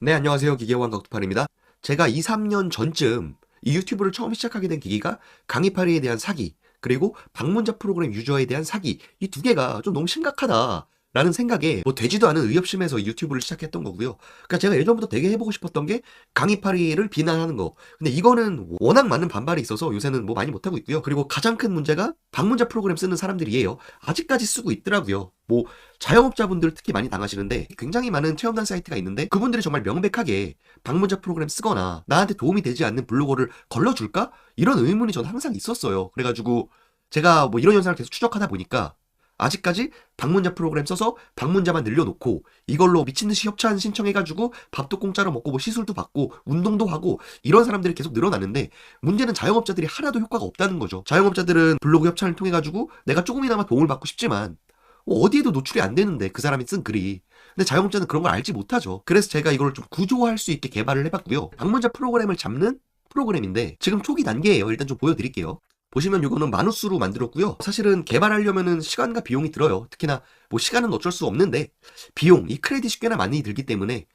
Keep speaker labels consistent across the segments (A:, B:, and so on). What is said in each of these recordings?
A: 네, 안녕하세요. 기계원 덕투팔입니다. 제가 2, 3년 전쯤 이 유튜브를 처음 시작하게 된 계기가 강의파리에 대한 사기, 그리고 방문자 프로그램 유저에 대한 사기, 이 두 개가 좀 너무 심각하다라는 생각에 뭐 되지도 않은 의협심에서 이 유튜브를 시작했던 거고요. 그러니까 제가 예전부터 되게 해보고 싶었던 게 강의파리를 비난하는 거. 근데 이거는 워낙 많은 반발이 있어서 요새는 뭐 많이 못하고 있고요. 그리고 가장 큰 문제가 방문자 프로그램 쓰는 사람들이에요. 아직까지 쓰고 있더라고요. 뭐 자영업자분들 특히 많이 당하시는데 굉장히 많은 체험단 사이트가 있는데 그분들이 정말 명백하게 방문자 프로그램 쓰거나 나한테 도움이 되지 않는 블로거를 걸러줄까? 이런 의문이 저는 항상 있었어요. 그래가지고 제가 뭐 이런 현상을 계속 추적하다 보니까 아직까지 방문자 프로그램 써서 방문자만 늘려놓고 이걸로 미친듯이 협찬 신청해가지고 밥도 공짜로 먹고 뭐 시술도 받고 운동도 하고 이런 사람들이 계속 늘어나는데 문제는 자영업자들이 하나도 효과가 없다는 거죠. 자영업자들은 블로그 협찬을 통해가지고 내가 조금이나마 도움을 받고 싶지만 어디에도 노출이 안 되는데 그 사람이 쓴 글이. 근데 자영업자는 그런 걸 알지 못하죠. 그래서 제가 이걸 좀 구조화할 수 있게 개발을 해봤고요. 방문자 프로그램을 잡는 프로그램인데 지금 초기 단계예요. 일단 좀 보여드릴게요. 보시면 이거는 마누스로 만들었고요. 사실은 개발하려면은 시간과 비용이 들어요. 특히나 뭐 시간은 어쩔 수 없는데 비용, 이 크레딧이 꽤나 많이 들기 때문에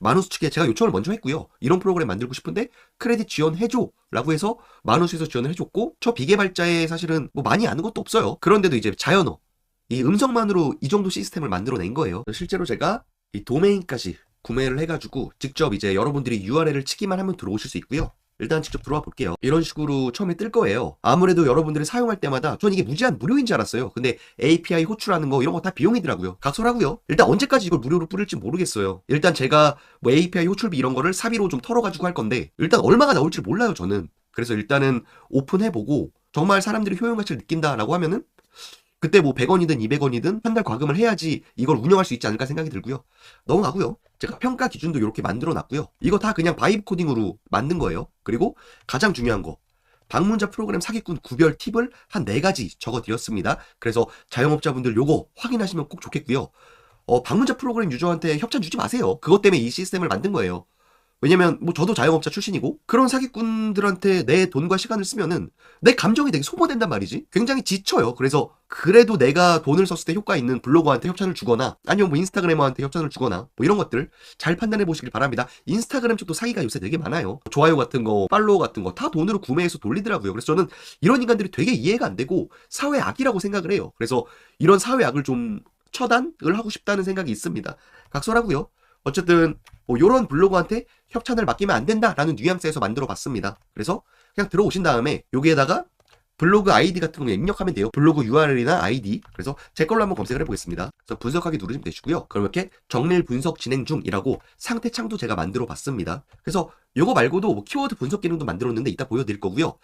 A: 마누스 측에 제가 요청을 먼저 했고요. 이런 프로그램 만들고 싶은데 크레딧 지원해줘 라고 해서 마누스에서 지원을 해줬고, 저 비개발자에 사실은 뭐 많이 아는 것도 없어요. 그런데도 이제 자연어, 이 음성만으로 이 정도 시스템을 만들어낸 거예요. 실제로 제가 이 도메인까지 구매를 해가지고 직접 이제 여러분들이 URL을 치기만 하면 들어오실 수 있고요. 일단 직접 들어와 볼게요. 이런 식으로 처음에 뜰 거예요. 아무래도 여러분들이 사용할 때마다 전 이게 무제한 무료인 줄 알았어요. 근데 API 호출하는 거 이런 거 다 비용이더라고요. 각설하고요. 일단 언제까지 이걸 무료로 뿌릴지 모르겠어요. 일단 제가 뭐 API 호출비 이런 거를 사비로 좀 털어가지고 할 건데 일단 얼마가 나올지 몰라요, 저는. 그래서 일단은 오픈해보고 정말 사람들이 효용가치를 느낀다라고 하면은 그때 뭐 100원이든 200원이든 한 달 과금을 해야지 이걸 운영할 수 있지 않을까 생각이 들고요. 넘어가고요. 제가 평가 기준도 이렇게 만들어 놨고요. 이거 다 그냥 바이브 코딩으로 만든 거예요. 그리고 가장 중요한 거, 방문자 프로그램 사기꾼 구별 팁을 한 4가지 적어 드렸습니다. 그래서 자영업자분들 요거 확인하시면 꼭 좋겠고요. 방문자 프로그램 유저한테 협찬 주지 마세요. 그것 때문에 이 시스템을 만든 거예요. 왜냐면 뭐 저도 자영업자 출신이고 그런 사기꾼들한테 내 돈과 시간을 쓰면은 내 감정이 되게 소모된단 말이지. 굉장히 지쳐요. 그래서 그래도 내가 돈을 썼을 때 효과 있는 블로거한테 협찬을 주거나 아니면 뭐 인스타그래머한테 협찬을 주거나 뭐 이런 것들 잘 판단해 보시길 바랍니다. 인스타그램 쪽도 사기가 요새 되게 많아요. 좋아요 같은 거, 팔로워 같은 거 다 돈으로 구매해서 돌리더라고요. 그래서 저는 이런 인간들이 되게 이해가 안 되고 사회 악이라고 생각을 해요. 그래서 이런 사회 악을 좀 처단을 하고 싶다는 생각이 있습니다. 각설하고요. 어쨌든 뭐 요런 블로거한테 협찬을 맡기면 안 된다라는 뉘앙스에서 만들어 봤습니다. 그래서 그냥 들어오신 다음에 여기에다가 블로그 아이디 같은 거 입력하면 돼요. 블로그 URL이나 아이디. 그래서 제 걸로 한번 검색을 해보겠습니다. 그래서 분석하기 누르시면 되시고요. 그럼 이렇게 정밀 분석 진행 중이라고 상태 창도 제가 만들어 봤습니다. 그래서 요거 말고도 뭐 키워드 분석 기능도 만들었는데 이따 보여드릴 거고요.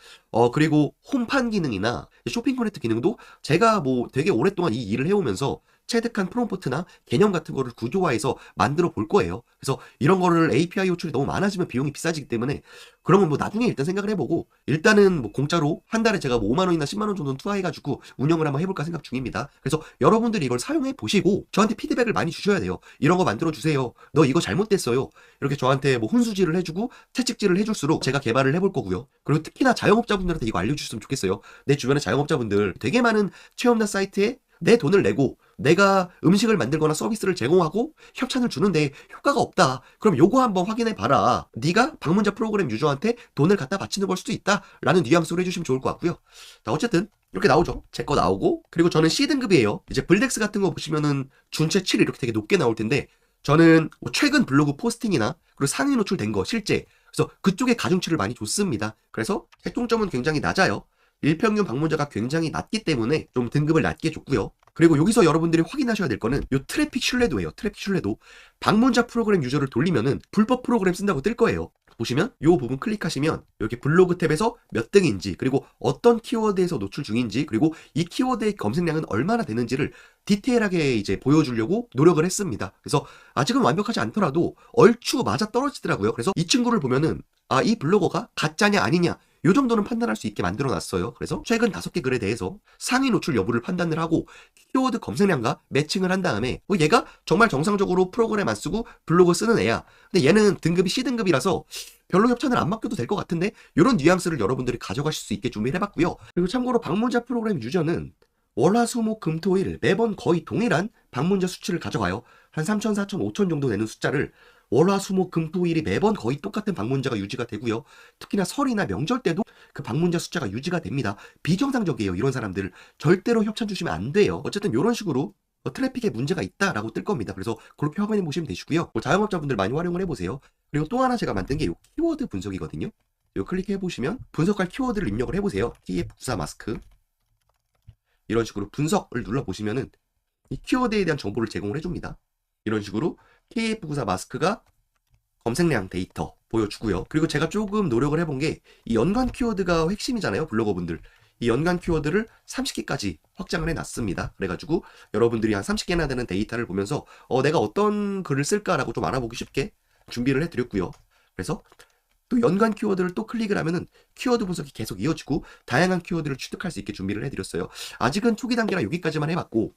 A: 그리고 홈판 기능이나 쇼핑 커넥트 기능도 제가 뭐 되게 오랫동안 이 일을 해오면서 체득한 프롬프트나 개념 같은 거를 구조화해서 만들어 볼 거예요. 그래서 이런 거를 API 호출이 너무 많아지면 비용이 비싸지기 때문에 그러면 뭐 나중에 일단 생각을 해보고 일단은 뭐 공짜로 한 달에 제가 뭐 5만 원이나 10만 원 정도는 투하해가지고 운영을 한번 해볼까 생각 중입니다. 그래서 여러분들이 이걸 사용해 보시고 저한테 피드백을 많이 주셔야 돼요. 이런 거 만들어 주세요. 너 이거 잘못됐어요. 이렇게 저한테 뭐 훈수질을 해주고 채찍질을 해줄수록 제가 개발을 해볼 거고요. 그리고 특히나 자영업자분들한테 이거 알려주셨으면 좋겠어요. 내 주변에 자영업자분들 되게 많은 체험단 사이트에 내 돈을 내고 내가 음식을 만들거나 서비스를 제공하고 협찬을 주는데 효과가 없다. 그럼 요거 한번 확인해 봐라. 네가 방문자 프로그램 유저한테 돈을 갖다 바치는 걸 수도 있다. 라는 뉘앙스로 해주시면 좋을 것 같고요. 자, 어쨌든 이렇게 나오죠. 제 거 나오고, 그리고 저는 C등급이에요. 이제 블덱스 같은 거 보시면은 준체 7 이렇게 되게 높게 나올 텐데 저는 뭐 최근 블로그 포스팅이나 그리고 상위 노출된 거 실제, 그래서 그쪽에 가중치를 많이 줬습니다. 그래서 핵동점은 굉장히 낮아요. 일평균 방문자가 굉장히 낮기 때문에 좀 등급을 낮게 줬고요. 그리고 여기서 여러분들이 확인하셔야 될 거는 이 트래픽 신뢰도예요. 트래픽 신뢰도. 방문자 프로그램 유저를 돌리면은 불법 프로그램 쓴다고 뜰 거예요. 보시면 이 부분 클릭하시면 이렇게 블로그 탭에서 몇 등인지, 그리고 어떤 키워드에서 노출 중인지, 그리고 이 키워드의 검색량은 얼마나 되는지를 디테일하게 이제 보여주려고 노력을 했습니다. 그래서 아직은 완벽하지 않더라도 얼추 맞아 떨어지더라고요. 그래서 이 친구를 보면은 이 블로거가 가짜냐 아니냐 요 정도는 판단할 수 있게 만들어 놨어요. 그래서 최근 5개 글에 대해서 상위 노출 여부를 판단을 하고 키워드 검색량과 매칭을 한 다음에 얘가 정말 정상적으로 프로그램 안 쓰고 블로그 쓰는 애야. 근데 얘는 등급이 C등급이라서 별로 협찬을 안 맡겨도 될 것 같은데 이런 뉘앙스를 여러분들이 가져가실 수 있게 준비를 해봤고요. 그리고 참고로 방문자 프로그램 유저는 월화수목금토일 매번 거의 동일한 방문자 수치를 가져가요. 한 3,000, 4,000, 5,000 정도 되는 숫자를 월화수목금토일이 매번 거의 똑같은 방문자가 유지가 되고요. 특히나 설이나 명절 때도 그 방문자 숫자가 유지가 됩니다. 비정상적이에요. 이런 사람들 절대로 협찬 주시면 안 돼요. 어쨌든 이런 식으로 트래픽에 문제가 있다라고 뜰 겁니다. 그래서 그렇게 확인해 보시면 되시고요. 자영업자분들 많이 활용을 해보세요. 그리고 또 하나 제가 만든 게 요 키워드 분석이거든요. 요 클릭해 보시면 분석할 키워드를 입력을 해보세요. TF94 마스크 이런 식으로 분석을 눌러보시면은 이 키워드에 대한 정보를 제공을 해줍니다. 이런 식으로 KF94 마스크가 검색량 데이터 보여주고요. 그리고 제가 조금 노력을 해본 게 이 연관 키워드가 핵심이잖아요. 블로거분들. 이 연관 키워드를 30개까지 확장을 해놨습니다. 그래가지고 여러분들이 한 30개나 되는 데이터를 보면서 내가 어떤 글을 쓸까라고 좀 알아보기 쉽게 준비를 해드렸고요. 그래서 또 연관 키워드를 또 클릭을 하면은 키워드 분석이 계속 이어지고 다양한 키워드를 취득할 수 있게 준비를 해드렸어요. 아직은 초기 단계라 여기까지만 해봤고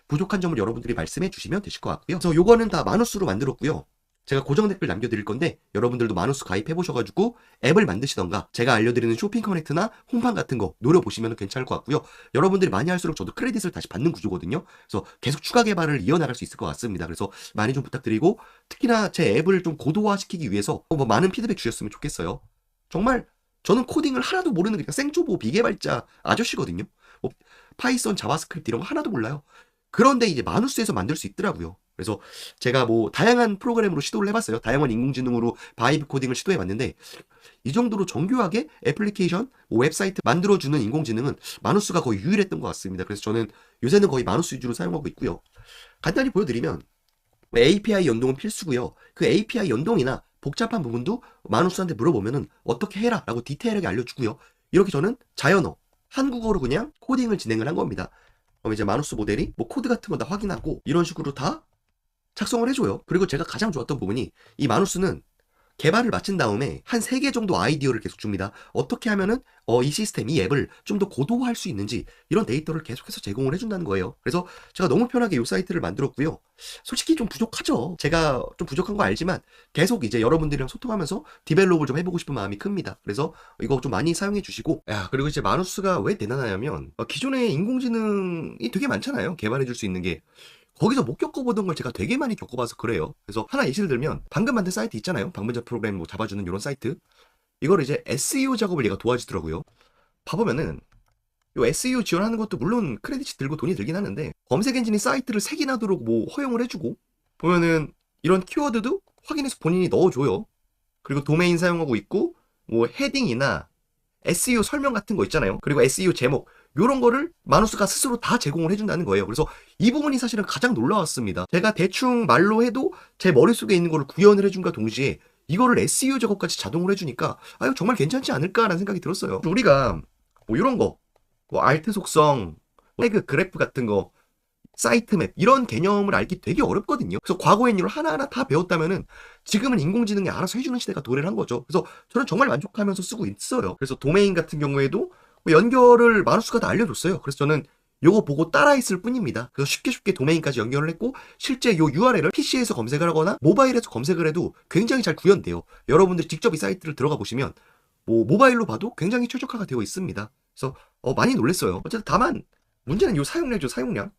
A: 부족한 점을 여러분들이 말씀해 주시면 되실 것 같고요. 그래서 요거는 다 마누스로 만들었고요. 제가 고정 댓글 남겨드릴 건데 여러분들도 마누스 가입해 보셔가지고 앱을 만드시던가 제가 알려드리는 쇼핑 커넥트나 홈판 같은 거 노려보시면 괜찮을 것 같고요. 여러분들이 많이 할수록 저도 크레딧을 다시 받는 구조거든요. 그래서 계속 추가 개발을 이어나갈 수 있을 것 같습니다. 그래서 많이 좀 부탁드리고 특히나 제 앱을 좀 고도화시키기 위해서 많은 피드백 주셨으면 좋겠어요. 정말 저는 코딩을 하나도 모르는 그냥 생초보 비개발자 아저씨거든요. 파이썬, 자바스크립트 이런 거 하나도 몰라요. 그런데 이제 마누스에서 만들 수 있더라고요. 그래서 제가 다양한 프로그램으로 시도를 해봤어요. 다양한 인공지능으로 바이브 코딩을 시도해봤는데 이 정도로 정교하게 애플리케이션, 웹사이트 만들어주는 인공지능은 마누스가 거의 유일했던 것 같습니다. 그래서 저는 요새는 거의 마누스 위주로 사용하고 있고요. 간단히 보여드리면 API 연동은 필수고요. 그 API 연동이나 복잡한 부분도 마누스한테 물어보면은 어떻게 해라 라고 디테일하게 알려주고요. 이렇게 저는 자연어, 한국어로 그냥 코딩을 진행을 한 겁니다. 그럼 이제 마누스 모델이 코드 같은 거 다 확인하고 이런 식으로 다 작성을 해줘요. 그리고 제가 가장 좋았던 부분이 이 마누스는 개발을 마친 다음에 한 3개 정도 아이디어를 계속 줍니다. 어떻게 하면은 이 시스템, 이 앱을 좀 더 고도화할 수 있는지 이런 데이터를 계속해서 제공을 해준다는 거예요. 그래서 제가 너무 편하게 이 사이트를 만들었고요. 솔직히 좀 부족하죠. 제가 좀 부족한 거 알지만 계속 이제 여러분들이랑 소통하면서 디벨롭을 좀 해보고 싶은 마음이 큽니다. 그래서 이거 좀 많이 사용해 주시고 그리고 이제 마누스가 왜 대단하냐면 기존에 인공지능이 되게 많잖아요. 개발해 줄 수 있는 게. 거기서 못 겪어보던 걸 제가 되게 많이 겪어봐서 그래요. 그래서 하나 예시를 들면 방금 만든 사이트 있잖아요. 방문자 프로그램 잡아주는 이런 사이트. 이걸 이제 SEO 작업을 얘가 도와주더라고요. 봐보면은 요 SEO 지원하는 것도 물론 크레딧이 들고 돈이 들긴 하는데 검색 엔진이 사이트를 색인하도록 허용을 해주고 보면은 이런 키워드도 확인해서 본인이 넣어줘요. 그리고 도메인 사용하고 있고 헤딩이나 SEO 설명 같은 거 있잖아요. 그리고 SEO 제목 요런 거를 마누스가 스스로 다 제공을 해준다는 거예요. 그래서 이 부분이 사실은 가장 놀라웠습니다. 제가 대충 말로 해도 제 머릿속에 있는 거를 구현을 해준과 동시에 이거를 SEO 작업까지 자동으로 해주니까 이거 정말 괜찮지 않을까라는 생각이 들었어요. 우리가 이런 거 알트 속성, 태그, 그래프 같은 거 사이트 맵 이런 개념을 알기 되게 어렵거든요. 그래서 과거엔 이걸 하나하나 다 배웠다면은 지금은 인공지능이 알아서 해주는 시대가 도래를 한 거죠. 그래서 저는 정말 만족하면서 쓰고 있어요. 그래서 도메인 같은 경우에도 연결을 마누스가 다 알려줬어요. 그래서 저는 요거 보고 따라했을 뿐입니다. 그래서 쉽게 도메인까지 연결을 했고 실제 요 URL을 PC에서 검색을 하거나 모바일에서 검색을 해도 굉장히 잘 구현돼요. 여러분들이 직접 이 사이트를 들어가 보시면 모바일로 봐도 굉장히 최적화가 되어 있습니다. 그래서 많이 놀랐어요. 어쨌든 다만 문제는 요 사용량이죠. 사용량.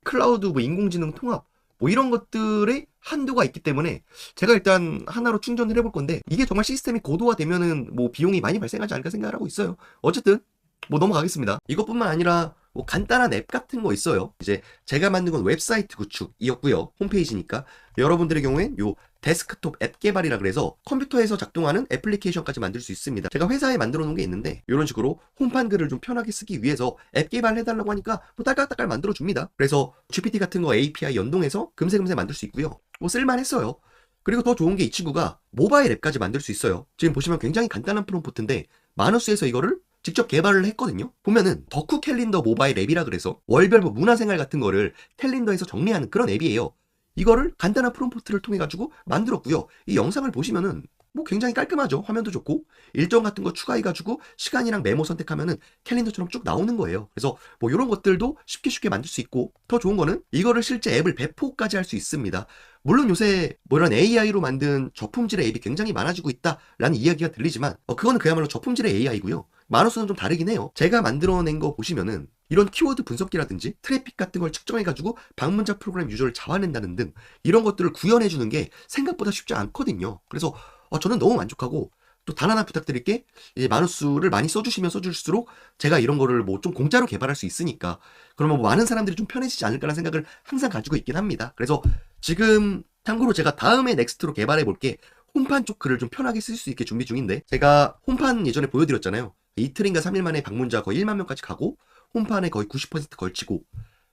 A: 클라우드 인공지능 통합 이런 것들의 한도가 있기 때문에 제가 일단 하나로 충전을 해볼 건데 이게 정말 시스템이 고도화되면은 비용이 많이 발생하지 않을까 생각을 하고 있어요. 어쨌든 넘어가겠습니다. 이것뿐만 아니라 간단한 앱 같은 거 있어요. 이제 제가 만든 건 웹사이트 구축이었고요. 홈페이지니까 여러분들의 경우엔 요 데스크톱 앱 개발이라 그래서 컴퓨터에서 작동하는 애플리케이션까지 만들 수 있습니다. 제가 회사에 만들어 놓은 게 있는데 이런 식으로 홈판 글을 좀 편하게 쓰기 위해서 앱 개발을 해달라고 하니까 딸깍딸깍 만들어 줍니다. 그래서 GPT 같은 거 API 연동해서 금세금세 만들 수 있고요. 쓸만했어요. 그리고 더 좋은 게 이 친구가 모바일 앱까지 만들 수 있어요. 지금 보시면 굉장히 간단한 프롬프트인데 마누스에서 이거를 직접 개발을 했거든요. 보면은 덕후 캘린더 모바일 앱이라 그래서 월별 문화생활 같은 거를 캘린더에서 정리하는 그런 앱이에요. 이거를 간단한 프롬프트를 통해 가지고 만들었고요. 이 영상을 보시면은 굉장히 깔끔하죠. 화면도 좋고 일정 같은 거 추가해 가지고 시간이랑 메모 선택하면은 캘린더처럼 쭉 나오는 거예요. 그래서 이런 것들도 쉽게 만들 수 있고 더 좋은 거는 이거를 실제 앱을 배포까지 할 수 있습니다. 물론 요새 이런 AI로 만든 저품질의 앱이 굉장히 많아지고 있다라는 이야기가 들리지만 그거는 그야말로 저품질의 AI고요. 마누스는 좀 다르긴 해요. 제가 만들어낸 거 보시면은 이런 키워드 분석기라든지 트래픽 같은 걸 측정해가지고 방문자 프로그램 유저를 잡아낸다는 등 이런 것들을 구현해주는 게 생각보다 쉽지 않거든요. 그래서 저는 너무 만족하고, 또 단 하나 부탁드릴 게, 이제 마누스를 많이 써주시면 써줄수록 제가 이런 거를 뭐 좀 공짜로 개발할 수 있으니까, 그러면 뭐 많은 사람들이 좀 편해지지 않을까라는 생각을 항상 가지고 있긴 합니다. 그래서 지금 참고로 제가 다음에 넥스트로 개발해 볼 게 홈판 쪽 글을 좀 편하게 쓸 수 있게 준비 중인데, 제가 홈판 예전에 보여드렸잖아요. 이틀인가 3일 만에 방문자 거의 1만 명까지 가고 홈판에 거의 90% 걸치고.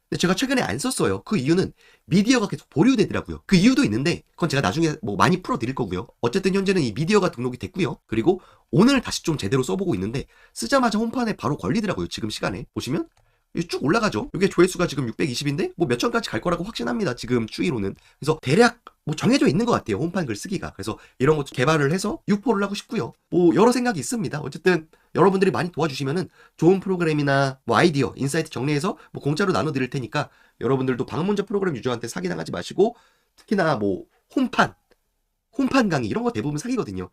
A: 근데 제가 최근에 안 썼어요. 그 이유는 미디어가 계속 보류되더라고요. 그 이유도 있는데 그건 제가 나중에 뭐 많이 풀어드릴 거고요. 어쨌든 현재는 이 미디어가 등록이 됐고요. 그리고 오늘 다시 좀 제대로 써보고 있는데, 쓰자마자 홈판에 바로 걸리더라고요. 지금 시간에 보시면 쭉 올라가죠. 이게 조회수가 지금 620인데 뭐 몇천까지 갈 거라고 확신합니다. 지금 추이로는. 그래서 대략 뭐 정해져 있는 것 같아요. 홈판 글 쓰기가. 그래서 이런 것 개발을 해서 유포를 하고 싶고요. 뭐 여러 생각이 있습니다. 어쨌든 여러분들이 많이 도와주시면은 좋은 프로그램이나 뭐 아이디어, 인사이트 정리해서 뭐 공짜로 나눠드릴 테니까, 여러분들도 방문자 프로그램 유저한테 사기당하지 마시고, 특히나 뭐 홈판 강의 이런 거 대부분 사기거든요.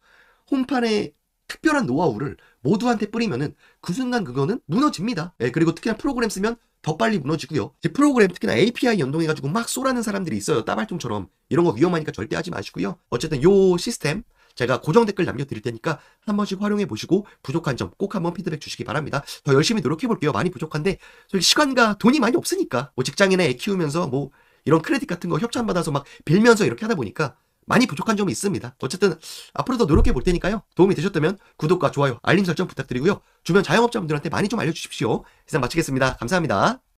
A: 홈판에 특별한 노하우를 모두한테 뿌리면은 그 순간 그거는 무너집니다. 예, 그리고 특히나 프로그램 쓰면 더 빨리 무너지고요. 이제 프로그램 특히나 API 연동해가지고 막 쏘라는 사람들이 있어요. 따발총처럼. 이런 거 위험하니까 절대 하지 마시고요. 어쨌든 요 시스템 제가 고정 댓글 남겨드릴 테니까 한 번씩 활용해 보시고, 부족한 점 꼭 한번 피드백 주시기 바랍니다. 더 열심히 노력해 볼게요. 많이 부족한데 시간과 돈이 많이 없으니까, 뭐 직장인에 애 키우면서 뭐 이런 크레딧 같은 거 협찬 받아서 막 빌면서 이렇게 하다 보니까 많이 부족한 점이 있습니다. 어쨌든 앞으로 더 노력해 볼 테니까요. 도움이 되셨다면 구독과 좋아요, 알림 설정 부탁드리고요. 주변 자영업자분들한테 많이 좀 알려주십시오. 이상 마치겠습니다. 감사합니다.